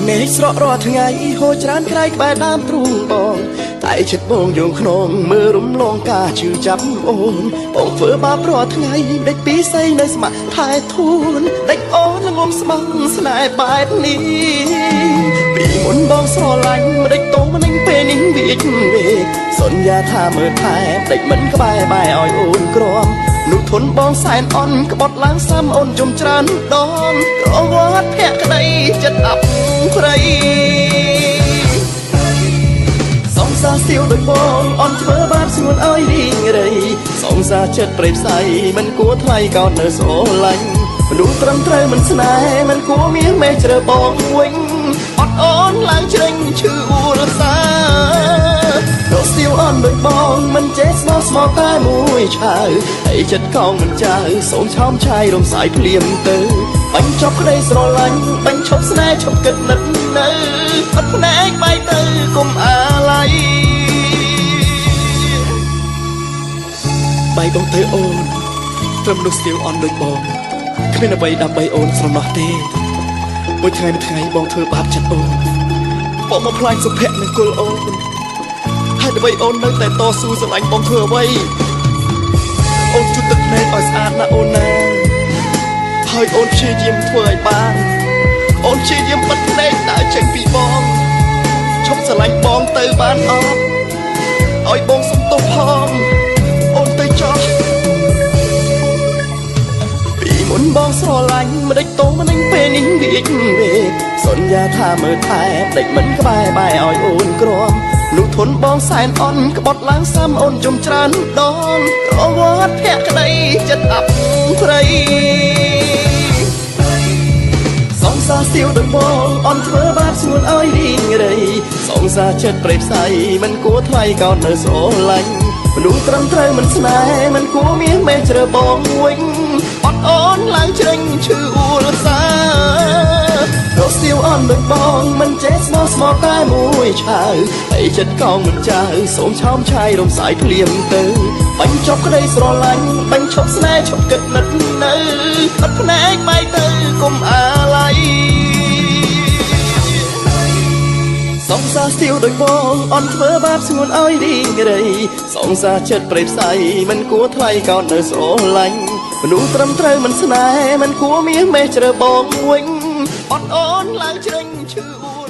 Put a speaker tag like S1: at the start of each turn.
S1: មេឃស្រក់រាល់ថ្ងៃហូរច្រានក្រៃក្បែរដើមទ្រូងបងតែចិត្តបងយងខ្នងមើលរំលងការឈឺចាប់អូនបងធ្វើបាបរាល់ថ្ងៃដេកពីស័យនៅស្ម័គ្រថែធួនដេកអូនល្ងងស្មងស្នេហ៍បែបនេះពីមុនបងស្រឡាញ់មិនដេកតោមិនពេលនេះវាជវេសន្យាថាមើលថែដេកមិនក្បែរបែរឲ្យអូនក្រំនោះធនបងសែនអន់ក្បត់ឡើងសាំអូនជុំច្រើនដងក្រវត្តភក្តីចិត្តអាប់ព្រៃសងសាសៀវដោយបងអន់ធ្វើបាបស្ងួនឲ្យរីងរៃសងសាចិត្តប្រេតផ្សៃមិនគួរថ្លៃកោតនៅស្រឡាញ់មនុស្សត្រឹមត្រូវមិនស្នេហ៍មិនគួរមានមេជ្រើបងវិញអត់អូនឡើងជ្រេញឈឺអ៊ូរសារកសៀវអន់ដោយបងមិនចេះស្មោះស្មោតែមួយឆៅហើយចិត្តកងមិនចៅសូមឆោមឆាយរំសាយភ្លាមទៅបាញ់ចប់ក្តីស្រឡាញ់បាញ់ឈប់ស្នេហ៍ឈប់គិតនឹកនៅអត់ភ្នែកបែកទៅកុំអាឡ័យបែកបងទៅអូនត្រឹមនោះសៀវអន់ដូចបងគ្មានអ្វីដើម្បីអូនស្រណោះទេមួយថ្ងៃមួយថ្ងៃបងធ្វើបាបចិត្តអូនបងមកផ្លាញ់សុភ័ក្រនឹងគុលអូនហើយដើម្បីអូននៅតែតស៊ូស្រឡាញ់បងធ្វើអ្វីអូនជូតទឹកភ្នែកឲ្យស្អាតណាអូនណាហើយអូនព្យាយាមធ្វើឲ្យបានអូនព្យាយាមបិទភ្នែកដើរចេញពីបងឈប់ស្រឡាញ់បងទៅបានអត់ឲ្យបងសុំទោសផងអូនទៅចោះពីមុនបងស្រឡាញ់មិនដេចតោមិនពេលនេះវាជវេសន្យាថាមើលថែដេចមិនក្បែរបែរឲ្យអូនក្រំនោះធនបងសែនអន់ក្បត់ឡើងសាំអូនជុំច្រើនដងក្រវត្តភក្តីចិត្តអាប់ព្រៃសងសាសៀវដោយបងអន់ធ្វើបាបស្ងួនឲ្យរីងរៃសងសាចិត្តប្រេតផ្សៃមិនគួរថ្លៃកោតនៅស្រឡាញ់មនុស្សត្រឹមត្រូវមិនស្នេហ៍មិនគួរមានមេជ្រើបងវិញអត់អូនឡើងជ្រេញឈឺអ៊ូរសារកសៀវអន់ដោយបងមិនចេះស្មោះស្មោតែមួយឆៅហើយចិត្តកងមិនចៅសូមឆោមឆាយរំសាយភ្លាមទៅបាញ់ចប់ក្តីស្រឡាញ់បាញ់ឈប់ស្នេហ៍ឈប់គិតនឹកនៅអត់ភ្នែកបែកទៅកុំអាឡ័យសងសាសៀវដោយបងអន់ធ្វើបាបស្ងួនឲ្យរីងរៃសងសាចិត្តប្រេតផ្សៃមិនគួរថ្លៃកោតនៅស្រឡាញ់មនុស្សត្រឹមត្រូវមិនស្នេហ៍មិនគួរមានមេជ្រើបងវិញអត់អូនឡើងជ្រេញឈឺអ៊ូ